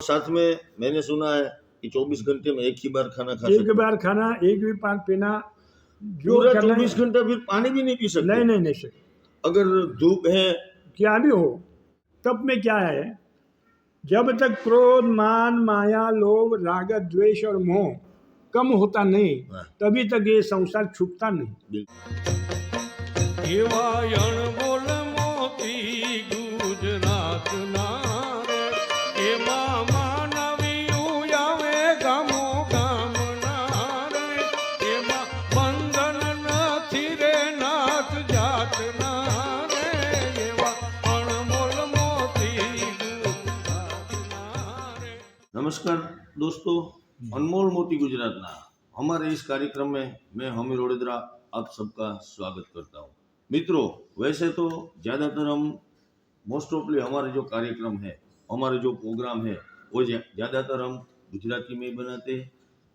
साथ में मैंने सुना है कि 24 घंटे में एक ही बार खाना खा एक सकते, बार खाना, एक भी पान पीना, जो पूरा करना 24 घंटा फिर पानी भी नहीं पी सकते। नहीं सर, अगर धूप है, क्या भी हो, तब में क्या है, जब तक क्रोध, मान, माया, लोभ, राग, द्वेष और मोह कम होता नहीं, तभी तक ये संसार छूटता नहीं। बोल मोती गुजरात नारे एमा मानवी आवे गामो गाम नारे एमा बंधन नथी रे नाथ जात नारे एवा अणमोल मोती गुजरात नारे। नमस्कार दोस्तों, अनमोल मोती गुजरात ना हमारे इस कार्यक्रम में मैं हमीर वडोदरा आप सबका स्वागत करता हूँ। मित्रों, वैसे तो ज़्यादातर हम मोस्ट ऑफली हमारे जो कार्यक्रम है, हमारे जो प्रोग्राम है, वो ज़्यादातर हम गुजराती में बनाते,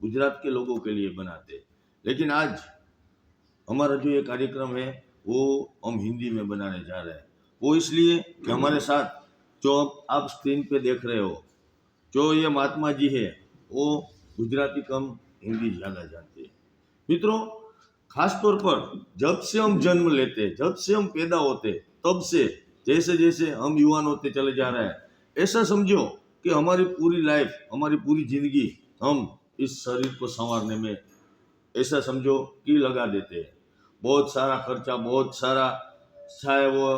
गुजरात के लोगों के लिए बनाते। लेकिन आज हमारा जो ये कार्यक्रम है वो हम हिंदी में बनाने जा रहे हैं। वो इसलिए कि हमारे साथ जो आप स्क्रीन पे देख रहे हो, जो ये महात्मा जी है, वो गुजराती कम हिंदी ज़्यादा जानते हैं। मित्रों, खास तौर पर जब से हम जन्म लेते, जब से हम पैदा होते, तब से जैसे जैसे हम युवान होते चले जा रहे हैं, ऐसा समझो कि हमारी पूरी लाइफ, हमारी पूरी जिंदगी हम इस शरीर को संवारने में ऐसा समझो कि लगा देते हैं। बहुत सारा खर्चा, बहुत सारा, चाहे वो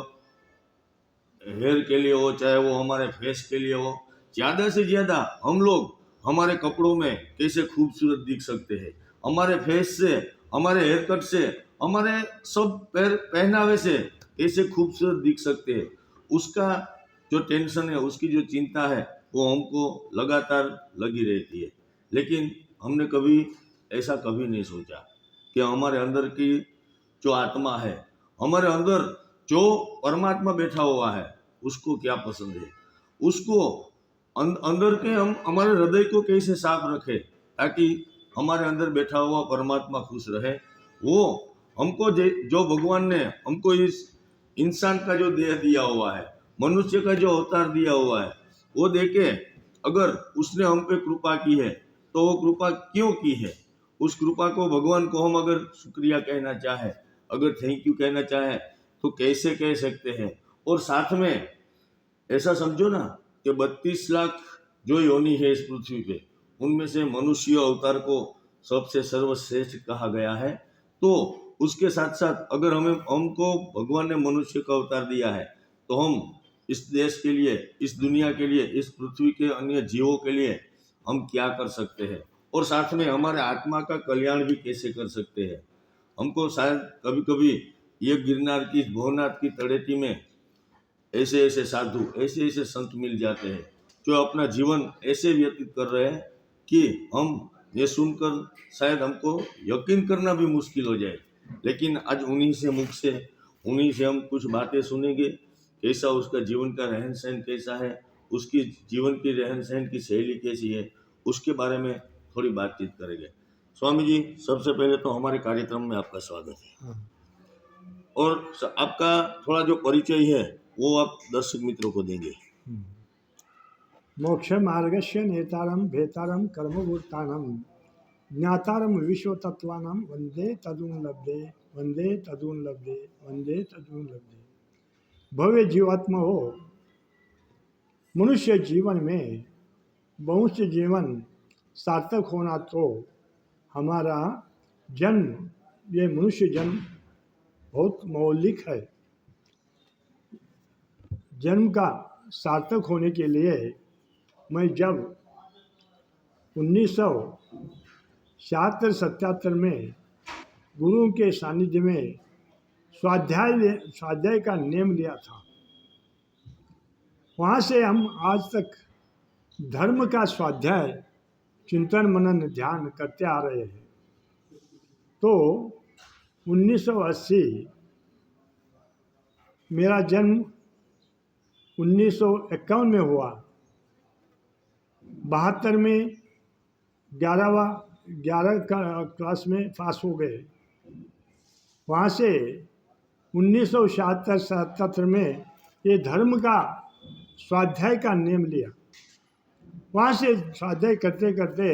हेयर के लिए हो, चाहे वो हमारे फेस के लिए हो, ज़्यादा से ज़्यादा हम लोग हमारे कपड़ों में कैसे खूबसूरत दिख सकते हैं, हमारे फेस से, हमारे हेयर कट से, हमारे सब पहनावे से कैसे खूबसूरत दिख सकते हैं, उसका जो टेंशन है, उसकी जो चिंता है, वो हमको लगातार लगी रहती है। लेकिन हमने कभी ऐसा कभी नहीं सोचा कि हमारे अंदर की जो आत्मा है, हमारे अंदर जो परमात्मा बैठा हुआ है, उसको क्या पसंद है, उसको अंदर के हम हमारे हृदय को कैसे साफ रखें ताकि हमारे अंदर बैठा हुआ परमात्मा खुश रहे। वो हमको जो भगवान ने हमको इस इंसान का जो देह दिया हुआ है, मनुष्य का जो अवतार दिया हुआ है, वो देखे अगर उसने हम पे कृपा की है तो वो कृपा क्यों की है, उस कृपा को भगवान को हम अगर शुक्रिया कहना चाहे, अगर थैंक यू कहना चाहे तो कैसे कह सकते हैं। और साथ में ऐसा समझो ना कि 32 लाख जो योनि है इस पृथ्वी पे, उनमें से मनुष्य अवतार को सबसे सर्वश्रेष्ठ कहा गया है। तो उसके साथ साथ अगर हमको भगवान ने मनुष्य का अवतार दिया है तो हम इस देश के लिए, इस दुनिया के लिए, इस पृथ्वी के अन्य जीवों के लिए हम क्या कर सकते हैं, और साथ में हमारे आत्मा का कल्याण भी कैसे कर सकते हैं। हमको शायद कभी कभी ये गिरनार की, भवनाथ की तड़ेती में ऐसे ऐसे साधु, ऐसे ऐसे संत मिल जाते हैं जो अपना जीवन ऐसे व्यतीत कर रहे हैं कि हम ये सुनकर शायद हमको यकीन करना भी मुश्किल हो जाए। लेकिन आज उन्हीं से मुख से, उन्हीं से हम कुछ बातें सुनेंगे, कैसा उसका जीवन का रहन सहन कैसा है, उसकी जीवन की रहन सहन की शैली कैसी है, उसके बारे में थोड़ी बातचीत करेंगे। स्वामी जी, सबसे पहले तो हमारे कार्यक्रम में आपका स्वागत है। और आपका थोड़ा जो परिचय है वो आप दर्शक मित्रों को देंगे। मोक्ष मार्गस्य नेतारम भेतारम कर्मभूतानम ज्ञातारम विश्व तत्वानम वंदे तदुन लब्धे, वंदे तदुन लब्धे, वंदे तदुन लब्धे। भव्य जीवात्मा हो, मनुष्य जीवन में बहुत से जीवन सार्थक होना तो हमारा जन्म, ये मनुष्य जन्म बहुत मौलिक है। जन्म का सार्थक होने के लिए मैं जब 1976-77 में गुरु के सानिध्य में स्वाध्याय का नेम लिया था, वहाँ से हम आज तक धर्म का स्वाध्याय, चिंतन, मनन, ध्यान करते आ रहे हैं। तो 1980 मेरा जन्म 1951 में हुआ, 72 में 11 क्लास में पास हो गए। वहाँ से 1976-77 में ये धर्म का स्वाध्याय का नेम लिया वहाँ से स्वाध्याय करते करते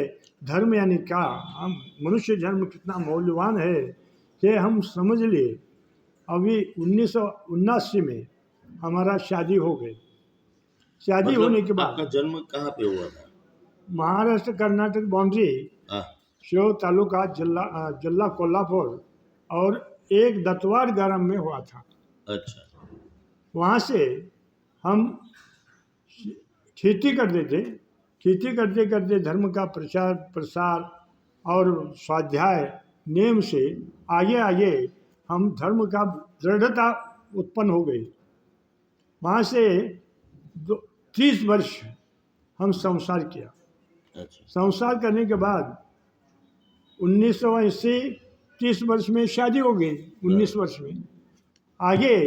धर्म यानी क्या, हम मनुष्य जन्म कितना मौल्यवान है कि हम समझ लिए। अभी 1979 में हमारा शादी हो गई। शादी होने के बाद आपका जन्म कहाँ पे हुआ था? महाराष्ट्र कर्नाटक बाउंड्री, हाँ, शिव तालुका, जिला कोल्हापुर और एक दत्तवाड़ ग्राम में हुआ था। अच्छा। वहाँ से हम खेती करते थे। खेती करते करते धर्म का प्रचार प्रसार और स्वाध्याय नेम से आगे आगे हम धर्म का दृढ़ता उत्पन्न हो गई। वहाँ से 30 वर्ष हम संसार किया। अच्छा। संसार करने के बाद 1980 30 वर्ष में शादी हो गई। 19 वर्ष में आगे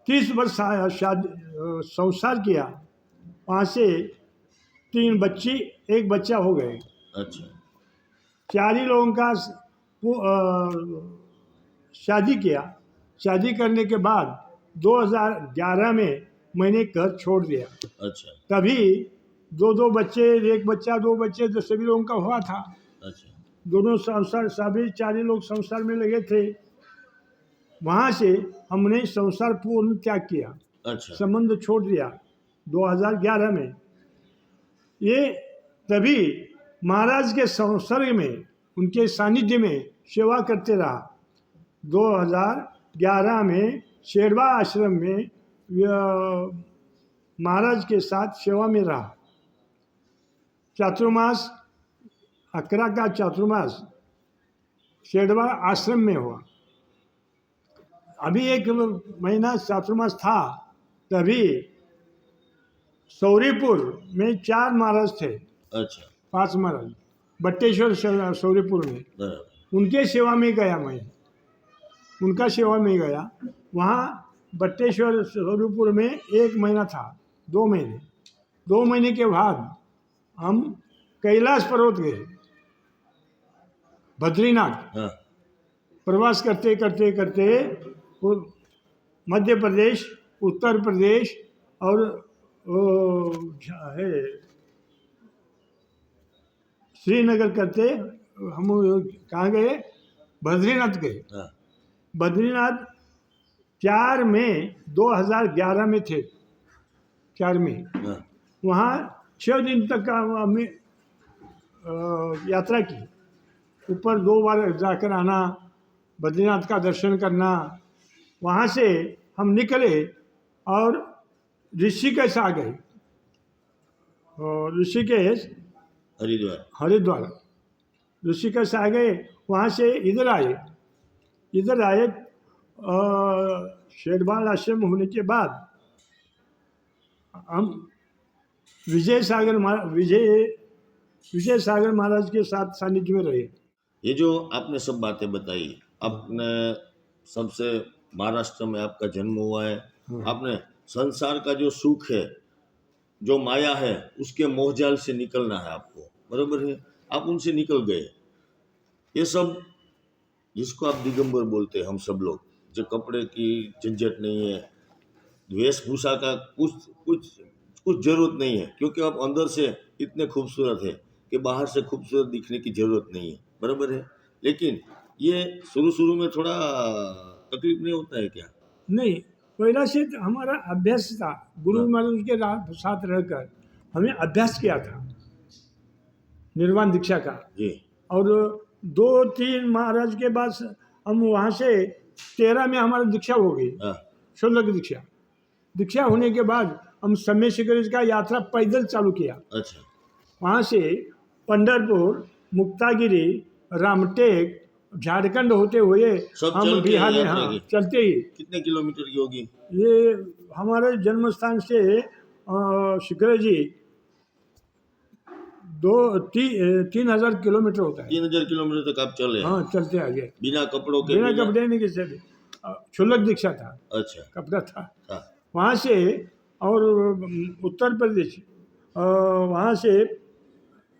30 वर्ष संसार किया। वहाँ से 3 बच्ची 1 बच्चा हो गए। अच्छा। 4 ही लोगों का शादी किया। शादी करने के बाद 2011 में मैंने घर छोड़ दिया। अच्छा। तभी 2 बच्चे 1 बच्चा 2 बच्चे तो सभी लोगों का हुआ था। अच्छा। दोनों संसार सभी 4 ही लोग संसार में लगे थे। वहाँ से हमने संसार पूर्ण त्याग किया। अच्छा। संबंध छोड़ दिया 2011 में। ये तभी महाराज के संसर्ग में उनके सानिध्य में सेवा करते रहा। 2011 में शेरवा आश्रम में महाराज के साथ सेवा में रहा। चातुर्मास 11 का चातुर्मास शेरवा आश्रम में हुआ। अभी 1 महीना चातुर्मास था। तभी सौरीपुर में 4 महाराज थे। अच्छा। 5 महाराज बट्टेश्वर सौरीपुर में, बराबर। उनके सेवा में गया मैं। उनका सेवा में गया। वहाँ बट्टेश्वर सौरीपुर में 1 महीना था। 2 महीने 2 महीने के बाद हम कैलाश पर्वत गए, बद्रीनाथ। हाँ। प्रवास करते करते करते वो मध्य प्रदेश, उत्तर प्रदेश और है श्रीनगर करते हम कहाँ गए? बद्रीनाथ गए। हाँ। बद्रीनाथ 4 मई 2011 में थे। 4 मई हाँ। वहाँ 6 दिन तक का हमें यात्रा की। ऊपर 2 बार जाकर आना, बद्रीनाथ का दर्शन करना। वहाँ से हम निकले और ऋषिकेश आ गए। ऋषिकेश हरिद्वार ऋषिकेश आ गए। वहाँ से इधर आए शेरवाल आश्रम होने के बाद हम विजय सागर महाराज के साथ सानिध्य में रहे। ये जो आपने सब बातें बताई, आपने सबसे महाराष्ट्र में आपका जन्म हुआ है। आपने संसार का जो सुख है, जो माया है, उसके मोहजाल से निकलना है आपको, बराबर है। आप उनसे निकल गए। ये सब जिसको आप दिगंबर बोलते हैं, हम सब लोग, जो कपड़े की झंझट नहीं है, वेशभूषा का कुछ जरूरत नहीं है, क्योंकि आप अंदर से इतने खूबसूरत है कि बाहर से खूबसूरत दिखने की जरूरत नहीं है, बराबर है। लेकिन ये शुरू में थोड़ा तकलीफ नहीं होता है क्या? नहीं, पहला से हमारा अभ्यास था। गुरु महाराज के साथ रहकर हमें अभ्यास किया था निर्वाण दीक्षा का जी। और 2-3 महाराज के बाद हम वहाँ से 13 में हमारा दीक्षा हो गई। हाँ। 16 की दीक्षा होने के बाद हम समय शिखर का यात्रा पैदल चालू किया। अच्छा। वहाँ से पंढरपुर, मुक्तागिरी, रामटेक, झारखंड होते हुए सब हम चल के बिहार में, यात्रा हाँ, की? चलते ही। कितने किलोमीटर की होगी ये हमारे जन्म स्थान से शिखर जी 3,000 किलोमीटर होता है। 3,000 किलोमीटर तक आप चले? हाँ, चलते आगे बिना कपड़ों के? बिना कपड़े नहीं किसी क्षुल्लक दीक्षा था। अच्छा। कपड़ा था। हाँ। वहाँ से और उत्तर प्रदेश, वहाँ से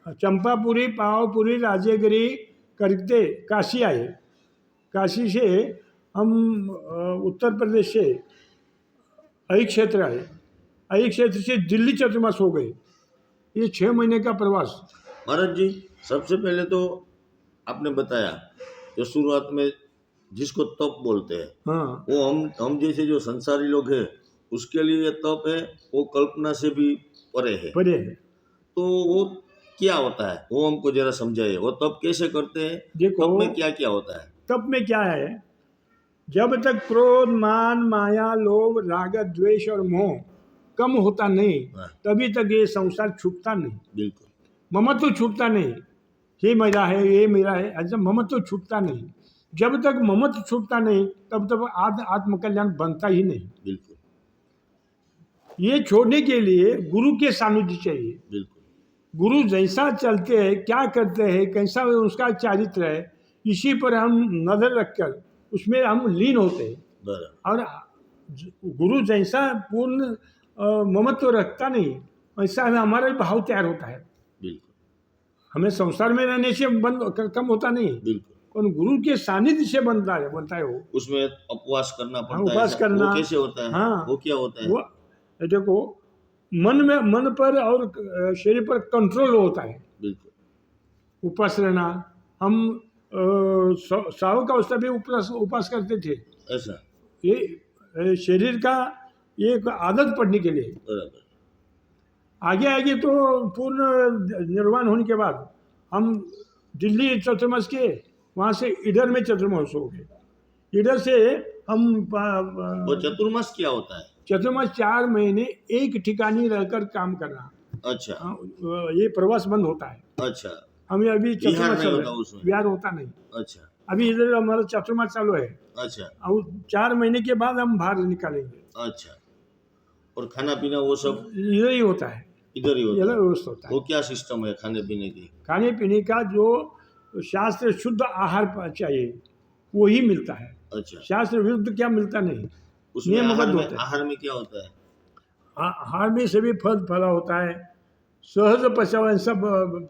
चंपापुरी, पावापुरी, राजेगिरी करते काशी आए। काशी से हम उत्तर प्रदेश से अई क्षेत्र आए। अई क्षेत्र से दिल्ली चतुर्मास हो गए। ये 6 महीने का प्रवास। महाराज जी, सबसे पहले तो आपने बताया जो शुरुआत में जिसको तप बोलते हैं, हाँ, वो हम जैसे जो संसारी लोग हैं उसके लिए ये तप है, वो कल्पना से भी परे है। परे है। तो वो क्या होता है, वो हमको जरा समझाइए। वो तप कैसे करते हैं, देखो, तप में क्या क्या होता है? तप में क्या है, जब तक क्रोध, मान, माया, लोभ, राग, द्वेष और मोह कम होता नहीं, हाँ, तभी तक ये संसार छूटता नहीं। बिल्कुल। ममत्व छूटता नहीं, ये मेरा है, ये मेरा है, ऐसा ममत्व छूटता नहीं। जब तक ममत्व छूटता नहीं, तब तक आत्मकल्याण बनता ही नहीं। बिल्कुल ये छोड़ने के लिए गुरु के सानिध्य चाहिए। बिल्कुल गुरु जैसा चलते हैं, क्या करते हैं, कैसा उसका चारित्र है, इसी पर हम नजर रखकर उसमें हम लीन होते हैं। बराबर। और गुरु जैसा पूर्ण ममत्व रखता नहीं, वैसा हमें हमारा भी भाव तैयार होता है। बिल्कुल हमें संसार में रहने से कम होता नहीं, बिल्कुल। और गुरु के सानिध्य से बनता है वो। उसमें उपवास करना पड़ता है। उपवास ऐसा? करना। वो कैसे होता है? हाँ, वो क्या होता है? वो देखो, मन पर और शरीर पर कंट्रोल होता है। बिल्कुल उपवास रहना, हम सावक अवस्था भी उपवास करते थे। ऐसा। ये शरीर का एक आदत पड़ने के लिए। बराबर। आगे आगे तो पूर्ण निर्वाण होने के बाद हम दिल्ली चतुर्मास के, वहाँ से इधर में चतुर्मास हो गए। इधर से हम वो चतुर्मास क्या होता है? चतुर्मास 4 महीने एक ठिकानी रहकर काम करना। अच्छा हाँ, ये प्रवास बंद होता है। अच्छा। हमें अभी बिहार चतुर्मास नहीं चल होता रहा है, उसमें? बिहार होता नहीं। अच्छा अभी इधर हमारा चतुर्मास चालू है, अच्छा और 4 महीने के बाद हम बाहर निकालेंगे। अच्छा। और खाना पीना वो सब इधर ही होता है, इधर ही ये होता है? व्यवस्था होता है। वो क्या सिस्टम है खाने पीने की? खाने पीने का जो शास्त्र शुद्ध आहार चाहिए वही मिलता है। अच्छा। शास्त्र विरुद्ध क्या मिलता नहीं। उसमें नियमबद्ध होता है। आहार में क्या होता है? आहार में सभी फल फला होता है, सहज पचाव सब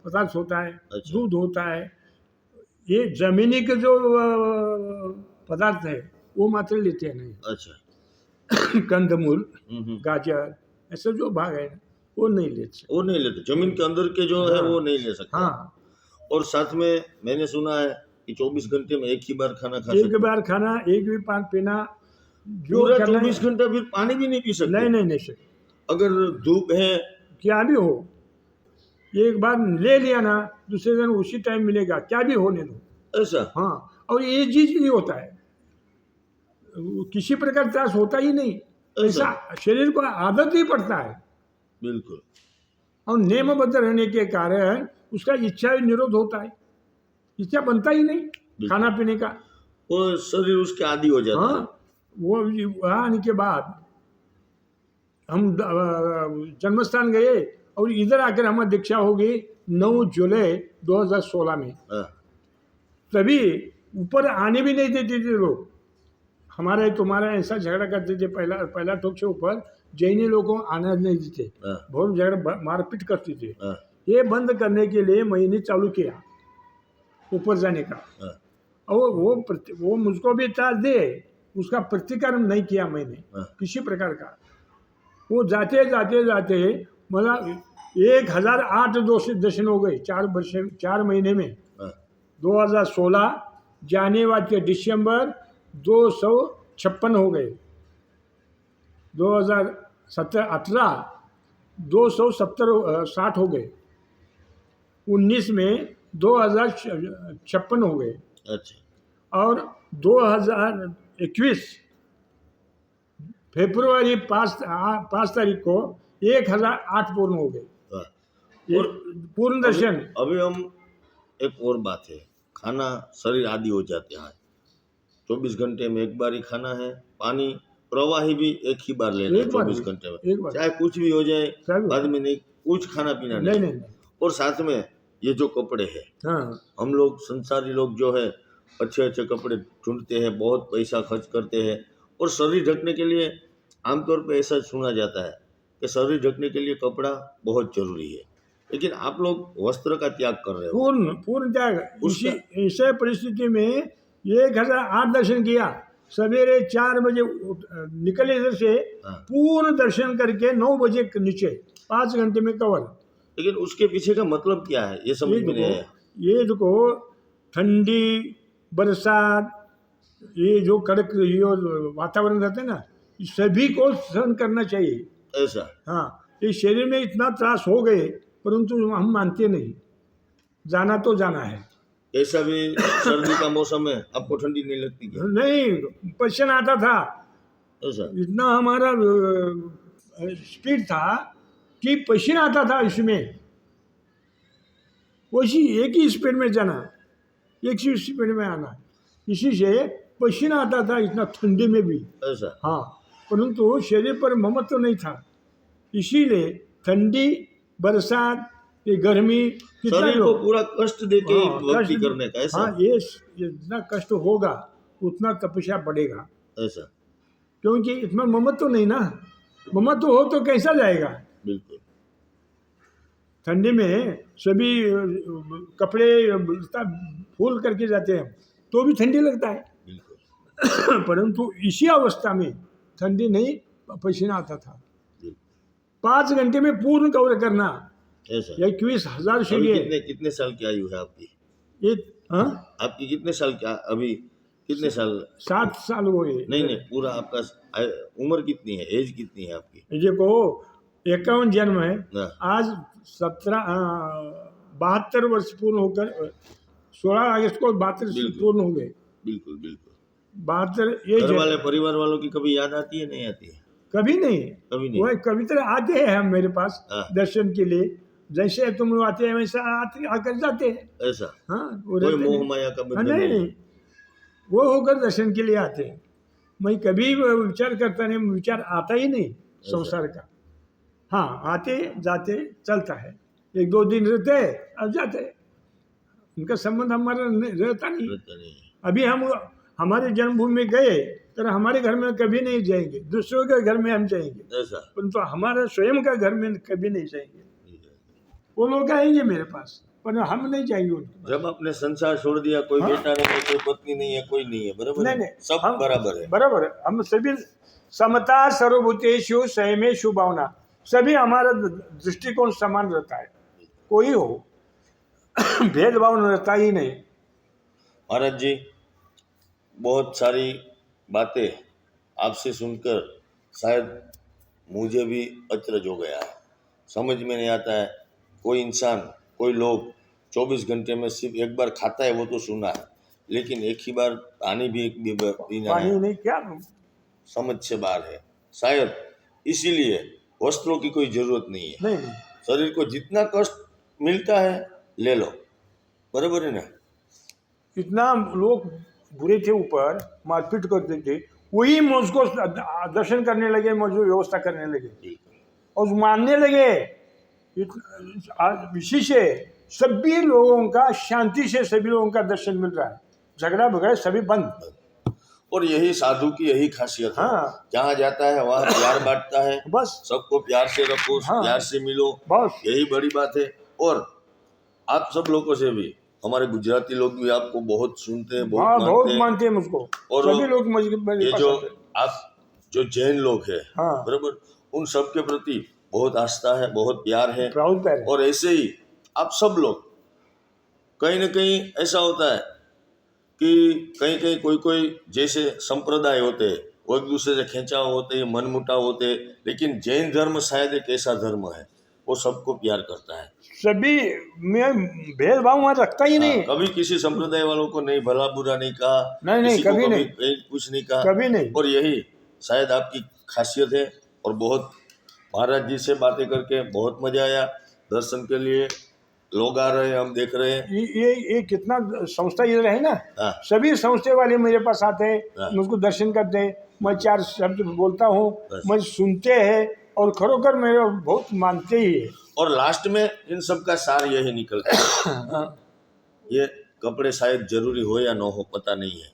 पदार्थ होता है, अच्छा। दूध होता है। ये जमीनी के जो पदार्थ है वो मात्र लेते हैं नहीं। अच्छा। कंदमूल, हम्म। गाजर, ऐसा जो भाग है वो नहीं लेते। वो नहीं लेते, जमीन के अंदर के जो है वो नहीं ले सकते। हाँ, और साथ में मैंने सुना है कि 24 घंटे में एक ही बार खाना खा एक सकते। बार खाना, एक भी पान पीना, जो पूरा करना है। 24 घंटा फिर पानी भी नहीं पी सकते? नहीं नहीं नहीं सर, अगर धूप है? क्या भी हो, एक बार ले लिया ना, दूसरे दिन उसी टाइम मिलेगा, क्या भी होने दो। ऐसा? हाँ, और ये चीज नहीं होता है, किसी प्रकार त्रास होता ही नहीं। ऐसा शरीर को आदत ही पड़ता है, बिल्कुल और नियमबद्ध रहने के कारण उसका इच्छा निरोध होता है, इच्छा बनता ही नहीं खाना पीने का। वो शरीर उसके आदी हो जाता है। हाँ, वो वहाँ आने के बाद हम जन्मस्थान गए, और इधर आकर हमारी दीक्षा हो गई 9 जुलाई 2016 में। हाँ, तभी ऊपर आने भी नहीं देते थे लोग, हमारा तुम्हारा ऐसा झगड़ा करते थे। पहला टोक से ऊपर जैनी लोगों को आना नहीं देते, हाँ, बहुत झगड़ा मारपीट करते थे। हाँ, ये बंद करने के लिए मैंने चालू किया ऊपर जाने का। हाँ, और वो मुझको भी त्रास दे, उसका प्रतिकार नहीं किया मैंने हाँ। किसी प्रकार का। वो जाते जाते जाते मतलब 1008 दर्शन हो गए 4 महीने में। हाँ। 2016 जानेवारी के दिसंबर 256 हो गए। 2017-18 260 हो गए। 19 में 2056 हो गए। अच्छा। और 2021 फरवरी 5 तारीख को 1008 पूर्ण हो गए। हाँ। ये और पूर्ण दर्शन। अभी हम एक और बात है, खाना शरीर आदि हो जाते हैं। 24 घंटे में एक बार ही खाना है, पानी प्रवाही भी एक ही बार लेना है एक बार 24 ही, घंटे एक में, बार। चाहे कुछ भी हो जाए चाहे बाद में नहीं, कुछ खाना पीना नहीं नहीं। नहीं। और साथ में ये जो कपड़े हैं, हाँ, हम लोग संसारी लोग जो है अच्छे अच्छे कपड़े ढूंढते हैं, बहुत पैसा खर्च करते हैं, और शरीर ढकने के लिए आमतौर पे ऐसा सुना जाता है कि शरीर ढकने के लिए कपड़ा बहुत जरूरी है, लेकिन आप लोग वस्त्र का त्याग कर रहे हो। पूर्ण त्याग। इसे परिस्थिति में 1008 दर्शन किया। सवेरे 4 बजे निकले इधर से, हाँ। पूर्ण दर्शन करके 9 बजे नीचे 5 घंटे में कवर। लेकिन उसके पीछे का मतलब क्या है ये समझ में नहीं आया। ये देखो ठंडी बरसात ये जो कड़क ये वातावरण रहता है ना, ये सभी को सहन करना चाहिए। ऐसा हाँ, ये शरीर में इतना त्रास हो गए परंतु हम मानते नहीं, जाना तो जाना है। ऐसा भी सर्दी का मौसम है, आपको ठंडी नहीं लगती क्या? नहीं, पसीना आता था, ऐसा इतना हमारा स्पीड था कि पसीना आता था इसमें, वैसी एक ही स्पीड में जाना, एक ही स्पीड में आना, इसी से पसीना आता था इतना ठंडी में भी। ऐसा हाँ, परंतु शरीर पर ममत्व नहीं था, इसीलिए ठंडी बरसात ये गर्मी कितना शरीर को पूरा कष्ट देके हाँ, भक्ति कष्ट- करने का ऐसा। हाँ, ये जितना कष्ट होगा उतना तपस्या बढ़ेगा, ऐसा क्योंकि इतना ममत्व तो नहीं ना, ममत्व हो तो कैसा जाएगा। बिल्कुल ठंडी में सभी कपड़े फूल करके जाते हैं तो भी ठंडी लगता है, बिल्कुल परंतु इसी अवस्था में ठंडी नहीं, पसीना आता था। बिल्कुल 5 घंटे में पूर्ण कवर करना, ऐसा। 21,000 अभी सीढ़ी कितने साल की आयु है आपकी? ये हाँ, आपकी कितने साल क्या अभी कितने साल? 7 साल हुए। नहीं पूरा आपका उम्र कितनी है, एज कितनी है आपकी? देखो 51 जन्म है, हाँ, आज 72 वर्ष पूर्ण होकर 16 अगस्त को 72 बिल्कुल। पूर्ण हो गए। बिल्कुल बिल्कुल। 72 ये घर वाले परिवार वालों की कभी याद आती है नहीं आती है? कभी नहीं, कभी नहीं। वो कभी तरह आते हैं हम मेरे पास हाँ। दर्शन के लिए, जैसे तुम लोग आते हैं वैसा आते आकर जाते हैं। ऐसा हाँ, वो कोई रहते मोह नहीं। माया का हाँ, बंधन नहीं नहीं? नहीं, वो होकर दर्शन के लिए आते हैं। मैं कभी विचार करता नहीं, विचार आता ही नहीं संसार का। हाँ, आते जाते चलता है, 1-2 दिन रहते हैं अब जाते हैं, उनका संबंध हमारा रहता नहीं। रहता नहीं है। अभी हम हमारे जन्मभूमि में गए तो हमारे घर में कभी नहीं जाएंगे, दूसरों के घर में हम जाएंगे, ऐसा परंतु हमारे स्वयं का घर में कभी नहीं जाएंगे। वो लोग आएंगे मेरे पास पर हम नहीं जाएंगे उनके पास। जब आपने संसार छोड़ दिया, कोई हाँ। बेटा नहीं है, कोई पत्नी नहीं है, कोई नहीं है, बराबर नहीं है? नहीं, सब हम बराबर है। बराबर है, हम सभी समता सर्वभूतेषु संयमेषु भावना, सभी हमारा दृष्टिकोण समान रहता है, कोई हो भेदभाव रहता ही नहीं। महाराज जी, बहुत सारी बातें आपसे सुनकर शायद मुझे भी अचरज हो गया है, समझ में नहीं आता है। कोई इंसान, कोई लोग 24 घंटे में सिर्फ एक बार खाता है, वो तो सुना है, लेकिन एक ही बार पानी भी एक भी पीना पानी है, नहीं क्या, समझ से बाहर है। शायद इसीलिए वस्त्रों की कोई जरूरत नहीं है। नहीं नहीं, शरीर को जितना कष्ट मिलता है ले लो, बराबर है ना? इतना लोग बुरे थे, ऊपर मारपीट करते थे, वही मुझको दर्शन करने लगे, मुझको व्यवस्था करने लगे और मानने लगे। इसी से सभी लोगों का शांति से सभी लोगों का दर्शन मिल रहा है, झगड़ा भगड़ा सभी बंद। और यही साधु की यही खासियत है। हाँ, जहाँ जाता है वहाँ प्यार बांटता है, बस सबको प्यार से रखो, हाँ। प्यार से मिलो, बस यही बड़ी बात है। और आप सब लोगों से भी, हमारे गुजराती लोग भी आपको बहुत सुनते हैं, हाँ, बहुत बहुत मानते हैं। मानते हैं मुझको, और सभी लोग मेरे ये पास जो आते हैं। आप जो जैन लोग हैं, हाँ, बराबर, उन सब के प्रति बहुत आस्था है, बहुत प्यार है। प्राउड पैर है। और ऐसे ही आप सब लोग, कहीं न कहीं ऐसा होता है कि कहीं कहीं कोई जैसे संप्रदाय होते हैं वो एक दूसरे से खिंचाव होते हैं, मनमुटाव होते हैं, लेकिन जैन धर्म शायद एक ऐसा धर्म है वो सबको प्यार करता है। सभी में भेदभाव वहाँ रखता ही नहीं, कभी किसी संप्रदाय वालों को नहीं भला बुरा नहीं कहा, नहीं, किसी को कभी नहीं। कहीं कुछ नहीं कहा, कभी नहीं। और यही शायद आपकी खासियत है। और बहुत महाराज जी से बातें करके बहुत मजा आया। दर्शन के लिए लोग आ रहे हैं, हम देख रहे हैं। ये कितना संस्था इधर है ना, हाँ, सभी संस्थे वाले मेरे पास आते हैं, हाँ। मुझको दर्शन करते हैं, मैं 4 शब्द बोलता हूँ, बस। मैं सुनते हैं और खरोखर मेरे बहुत मानते ही है। और लास्ट में इन सब का सार यही निकलता है। ये कपड़े शायद जरूरी हो या ना हो, पता नहीं है।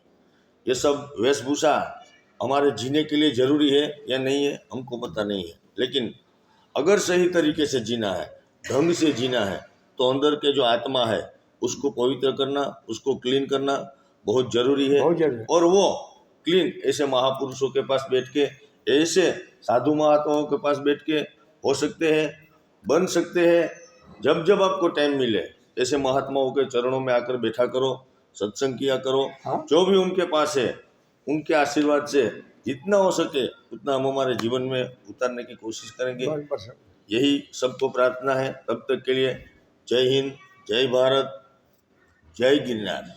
ये सब वेशभूषा हमारे जीने के लिए जरूरी है या नहीं है, हमको पता नहीं है। लेकिन अगर सही तरीके से जीना है, ढंग से जीना है, तो अंदर के जो आत्मा है उसको पवित्र करना, उसको क्लीन करना बहुत जरूरी है। बहुत जरूरी है। और वो क्लीन ऐसे महापुरुषों के पास बैठ के, ऐसे साधु महात्माओं के पास बैठ के हो सकते हैं, बन सकते हैं। जब जब आपको टाइम मिले ऐसे महात्माओं के चरणों में आकर बैठा करो, सत्संग किया करो। हाँ। जो भी उनके पास है उनके आशीर्वाद से जितना हो सके उतना हम हमारे जीवन में उतारने की कोशिश करेंगे। बराबर सर। यही सबको प्रार्थना है। तब तक के लिए जय हिंद, जय भारत, जय गिरनार।